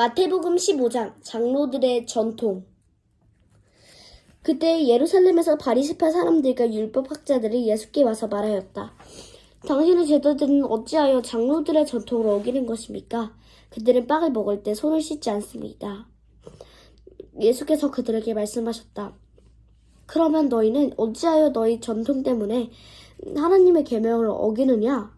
마태복음 15장 장로들의 전통. 그때 예루살렘에서 바리새파 사람들과 율법학자들이 예수께 와서 말하였다. 당신의 제자들은 어찌하여 장로들의 전통을 어기는 것입니까? 그들은 빵을 먹을 때 손을 씻지 않습니다. 예수께서 그들에게 말씀하셨다. 그러면 너희는 어찌하여 너희 전통 때문에 하나님의 계명을 어기느냐?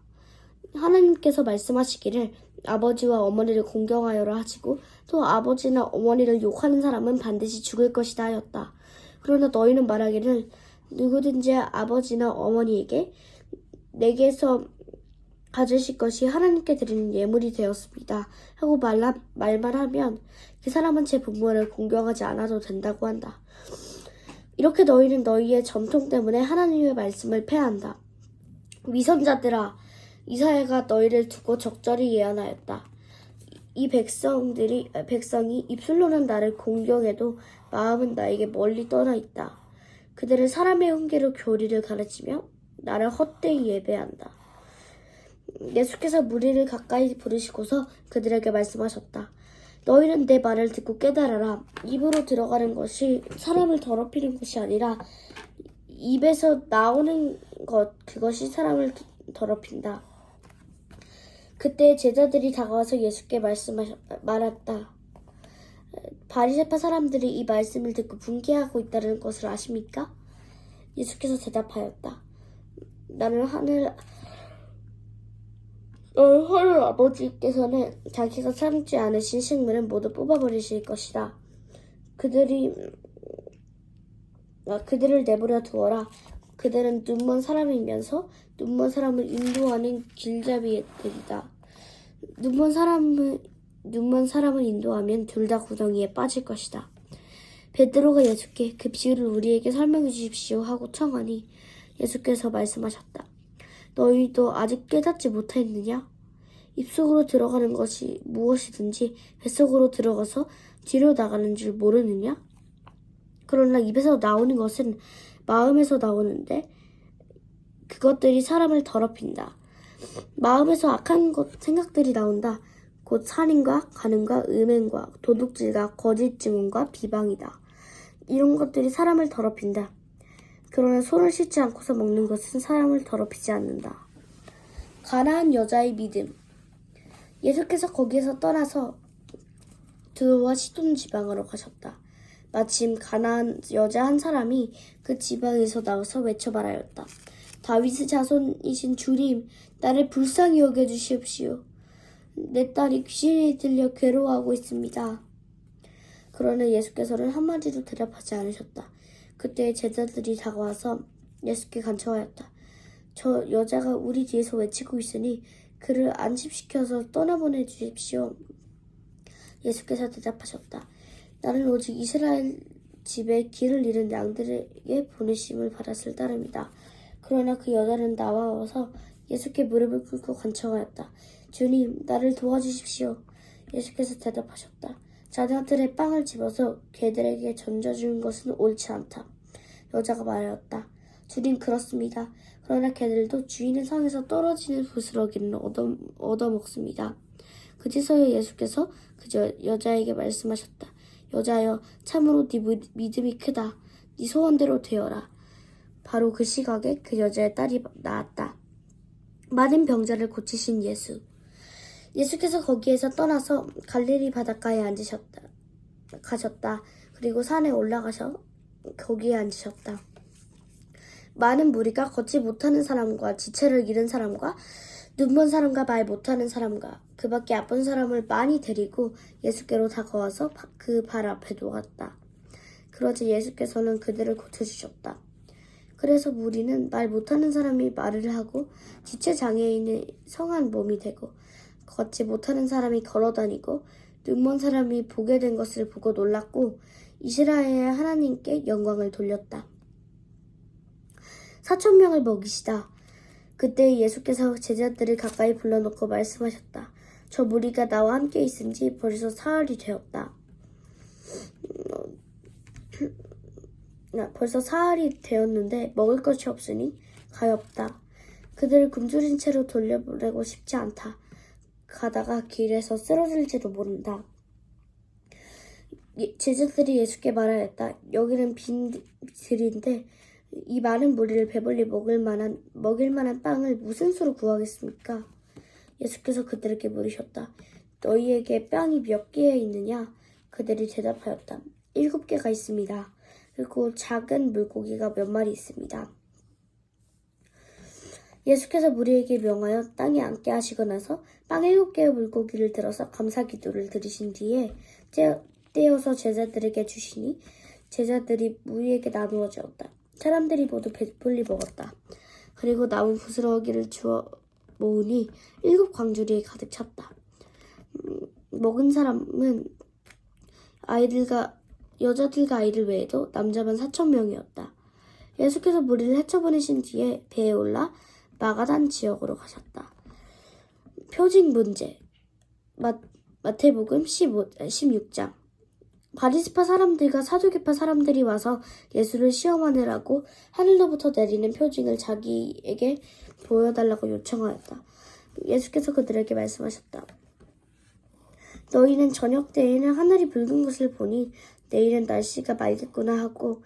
하나님께서 말씀하시기를 아버지와 어머니를 공경하여라 하시고 또 아버지나 어머니를 욕하는 사람은 반드시 죽을 것이다 하였다. 그러나 너희는 말하기를 누구든지 아버지나 어머니에게 내게서 가지실 것이 하나님께 드리는 예물이 되었습니다 하고 말만 하면 그 사람은 제 부모를 공경하지 않아도 된다고 한다. 이렇게 너희는 너희의 전통 때문에 하나님의 말씀을 폐한다. 위선자들아, 이사야가 너희를 두고 적절히 예언하였다. 이 백성이 입술로는 나를 공경해도 마음은 나에게 멀리 떠나 있다. 그들은 사람의 흉계로 교리를 가르치며 나를 헛되이 예배한다. 예수께서 무리를 가까이 부르시고서 그들에게 말씀하셨다. 너희는 내 말을 듣고 깨달아라. 입으로 들어가는 것이 사람을 더럽히는 것이 아니라 입에서 나오는 것, 그것이 사람을 더럽힌다. 그때 제자들이 다가와서 예수께 말했다. 바리새파 사람들이 이 말씀을 듣고 분개하고 있다는 것을 아십니까? 예수께서 대답하였다. 나는 하늘 아버지께서는 자기가 참지 않으신 식물은 모두 뽑아버리실 것이다. 그들을 내버려 두어라. 그들은 눈먼 사람이면서 눈먼 사람을 인도하는 길잡이들이다. 눈먼 사람을 인도하면 둘 다 구덩이에 빠질 것이다. 베드로가 예수께 그 비유를 우리에게 설명해 주십시오 하고 청하니 예수께서 말씀하셨다. 너희도 아직 깨닫지 못했느냐? 입속으로 들어가는 것이 무엇이든지 뱃속으로 들어가서 뒤로 나가는 줄 모르느냐? 그러나 입에서 나오는 것은 마음에서 나오는데 그것들이 사람을 더럽힌다. 마음에서 악한 생각들이 나온다. 곧 살인과 간음과 음행과 도둑질과 거짓 증언과 비방이다. 이런 것들이 사람을 더럽힌다. 그러나 손을 씻지 않고서 먹는 것은 사람을 더럽히지 않는다. 가나안 여자의 믿음. 예수께서 거기에서 떠나서 두로와 시돈 지방으로 가셨다. 마침 가나안 여자 한 사람이 그 지방에서 나와서 외쳐 말하였다. 다윗의 자손이신 주님, 나를 불쌍히 여겨주시옵시오. 내 딸이 귀신이 들려 괴로워하고 있습니다. 그러나 예수께서는 한마디도 대답하지 않으셨다. 그때 제자들이 다가와서 예수께 간청하였다. 저 여자가 우리 뒤에서 외치고 있으니 그를 안심시켜서 떠나보내 주십시오. 예수께서 대답하셨다. 나는 오직 이스라엘 집에 길을 잃은 양들에게 보내심을 받았을 따름이다. 그러나 그 여자는 나와서 예수께 무릎을 꿇고 간청하였다. 주님, 나를 도와주십시오. 예수께서 대답하셨다. 자녀들의 빵을 집어서 개들에게 던져주는 것은 옳지 않다. 여자가 말하였다. 주님, 그렇습니다. 그러나 개들도 주인의 상에서 떨어지는 부스러기는 얻어먹습니다. 그제서야 예수께서 그 여자에게 말씀하셨다. 여자여, 참으로 네 믿음이 크다. 네 소원대로 되어라. 바로 그 시각에 그 여자의 딸이 나았다. 많은 병자를 고치신 예수. 예수께서 거기에서 떠나서 갈릴리 바닷가에 가셨다. 그리고 산에 올라가서 거기에 앉으셨다. 많은 무리가 걷지 못하는 사람과 지체를 잃은 사람과 눈먼 사람과 말 못하는 사람과 그 밖에 아픈 사람을 많이 데리고 예수께로 다가와서 그 발 앞에 놓았다. 그러자 예수께서는 그들을 고쳐주셨다. 그래서 무리는 말 못하는 사람이 말을 하고 지체 장애인의 성한 몸이 되고 걷지 못하는 사람이 걸어다니고 눈먼 사람이 보게 된 것을 보고 놀랐고 이스라엘의 하나님께 영광을 돌렸다. 4,000명을 먹이시다. 그때 예수께서 제자들을 가까이 불러놓고 말씀하셨다. 저 무리가 나와 함께 있은 지 벌써 사흘이 되었다. 벌써 사흘이 되었는데 먹을 것이 없으니 가엾다. 그들을 굶주린 채로 돌려보내고 싶지 않다. 가다가 길에서 쓰러질지도 모른다. 제자들이 예수께 말하였다. 여기는 빈 들인데 이 많은 무리를 배불리 먹일 만한 빵을 무슨 수로 구하겠습니까? 예수께서 그들에게 물으셨다. 너희에게 빵이 몇 개 있느냐? 그들이 대답하였다. 7개가 있습니다. 그리고 작은 물고기가 몇 마리 있습니다. 예수께서 무리에게 명하여 땅에 앉게 하시고 나서 빵 7개의 물고기를 들어서 감사 기도를 드리신 뒤에 떼어서 제자들에게 주시니 제자들이 무리에게 나누어 주었다. 사람들이 모두 배불리 먹었다. 그리고 남은 부스러기를 주워 모으니 7광주리에 가득 찼다. 먹은 사람은 여자들과 아이들 외에도 남자만 4,000명이었다. 예수께서 무리를 헤쳐보내신 뒤에 배에 올라 마가단 지역으로 가셨다. 표징 문제. 마태복음 16장. 바리새파 사람들과 사두개파 사람들이 와서 예수를 시험하느라고 하늘로부터 내리는 표징을 자기에게 보여달라고 요청하였다. 예수께서 그들에게 말씀하셨다. 너희는 저녁 때에는 하늘이 붉은 것을 보니 내일은 날씨가 맑겠구나 하고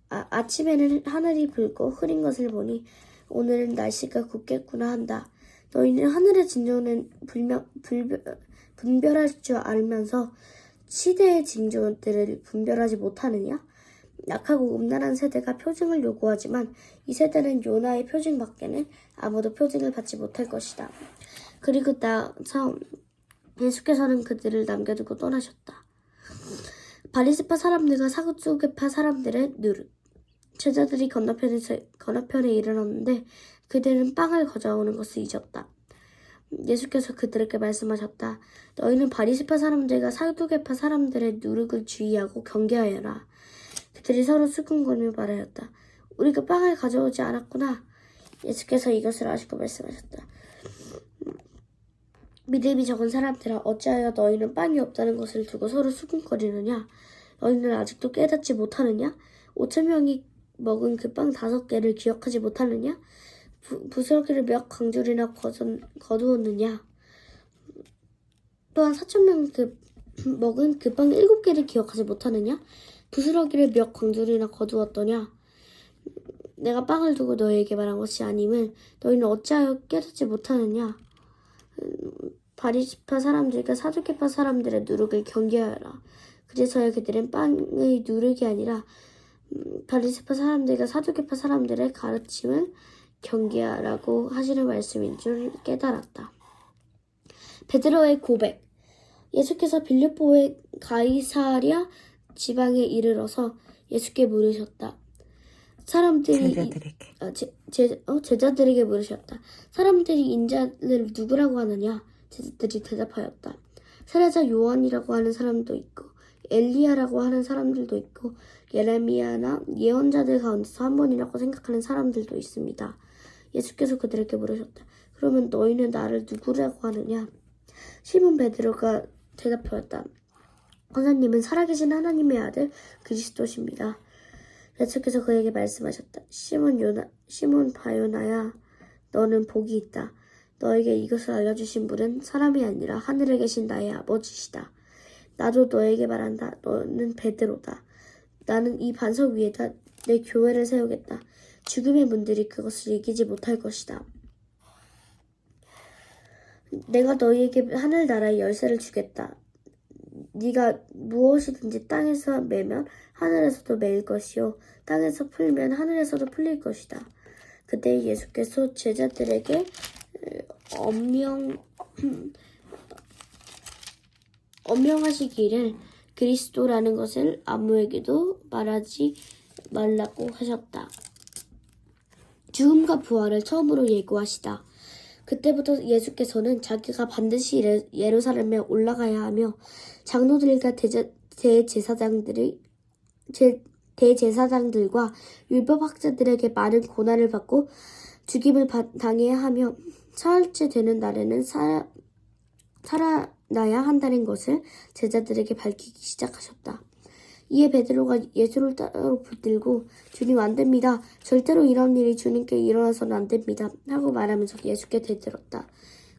아침에는 하늘이 붉고 흐린 것을 보니 오늘은 날씨가 굽겠구나 한다. 너희는 하늘의 징조는 분별할 줄 알면서 시대의 징조들을 분별하지 못하느냐? 약하고 음란한 세대가 표징을 요구하지만 이 세대는 요나의 표징밖에는 아무도 표징을 받지 못할 것이다. 그리고 나서 예수께서는 그들을 남겨두고 떠나셨다. 바리새파 사람들과 사두개파 사람들의 누룩. 제자들이 건너편에 이르렀는데 그들은 빵을 가져오는 것을 잊었다. 예수께서 그들에게 말씀하셨다. 너희는 바리새파 사람들과 사두개파 사람들의 누룩을 주의하고 경계하여라. 그들이 서로 수군거리며 말하였다. 우리가 빵을 가져오지 않았구나. 예수께서 이것을 아시고 말씀하셨다. 믿음이 적은 사람들아, 어찌하여 너희는 빵이 없다는 것을 두고 서로 수군거리느냐? 너희는 아직도 깨닫지 못하느냐? 5,000명이 먹은 그 빵 5개를 기억하지 못하느냐? 부스러기를 몇 광줄이나 거두었느냐? 또한 4,000명 먹은 그 빵 7개를 기억하지 못하느냐? 부스러기를 몇 광줄이나 거두었더냐? 내가 빵을 두고 너희에게 말한 것이 아님을 너희는 어찌하여 깨닫지 못하느냐? 바리새파 사람들과 사두개파 사람들의 누룩을 경계하여라. 그래서야 그들은 빵의 누룩이 아니라 바리새파 사람들과 사두개파 사람들의 가르침을 경계하라고 하시는 말씀인 줄 깨달았다. 베드로의 고백. 예수께서 빌립보의 가이사랴 지방에 이르러서 예수께 물으셨다. 제자들에게 물으셨다. 사람들이 인자를 누구라고 하느냐? 제자들이 대답하였다. 세례자 요한이라고 하는 사람도 있고 엘리야라고 하는 사람들도 있고 예레미야나 예언자들 가운데서 한 분이라고 생각하는 사람들도 있습니다. 예수께서 그들에게 물으셨다. 그러면 너희는 나를 누구라고 하느냐? 시몬 베드로가 대답하였다. 선생님은 살아계신 하나님의 아들 그리스도십니다. 예수께서 그에게 말씀하셨다. 시몬 바요나야, 너는 복이 있다. 너에게 이것을 알려주신 분은 사람이 아니라 하늘에 계신 나의 아버지시다. 나도 너에게 말한다. 너는 베드로다. 나는 이 반석 위에다 내 교회를 세우겠다. 죽음의 문들이 그것을 이기지 못할 것이다. 내가 너희에게 하늘나라의 열쇠를 주겠다. 네가 무엇이든지 땅에서 매면 하늘에서도 매일 것이요 땅에서 풀면 하늘에서도 풀릴 것이다. 그때 예수께서 제자들에게 엄명하시기를 그리스도라는 것을 아무에게도 말하지 말라고 하셨다. 죽음과 부활을 처음으로 예고하시다. 그때부터 예수께서는 자기가 반드시 예루살렘에 올라가야 하며 장로들과 대제사장들과 율법학자들에게 많은 고난을 받고 죽임을 당해야 하며 사흘째 되는 날에는 살아나야 한다는 것을 제자들에게 밝히기 시작하셨다. 이에 베드로가 예수를 따로 붙들고 주님 안 됩니다. 절대로 이런 일이 주님께 일어나서는 안 됩니다. 하고 말하면서 예수께 대들었다.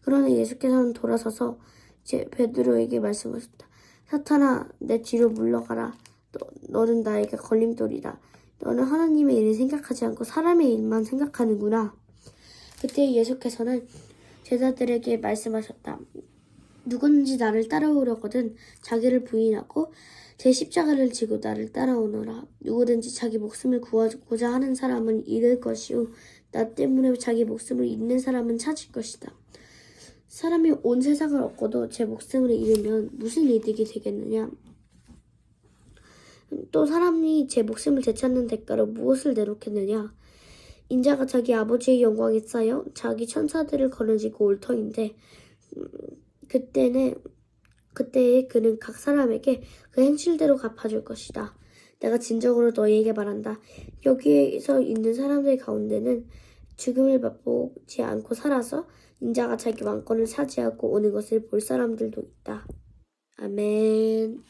그러나 예수께서는 돌아서서 베드로에게 말씀하셨다. 사탄아, 내 뒤로 물러가라. 너는 나에게 걸림돌이다. 너는 하나님의 일을 생각하지 않고 사람의 일만 생각하는구나. 그때 예수께서는 제자들에게 말씀하셨다. 누구든지 나를 따라오려거든 자기를 부인하고 제 십자가를 지고 나를 따라오너라. 누구든지 자기 목숨을 구하고자 하는 사람은 잃을 것이요 나 때문에 자기 목숨을 잃는 사람은 찾을 것이다. 사람이 온 세상을 얻고도 제 목숨을 잃으면 무슨 이득이 되겠느냐? 또 사람이 제 목숨을 되찾는 대가로 무엇을 내놓겠느냐? 인자가 자기 아버지의 영광에 쌓여 자기 천사들을 거느지고 올 터인데 그때에 그는 각 사람에게 그 행실대로 갚아줄 것이다. 내가 진정으로 너희에게 말한다. 여기에서 있는 사람들 가운데는 죽음을 맛보지 않고 살아서 인자가 자기 왕권을 차지하고 오는 것을 볼 사람들도 있다. 아멘.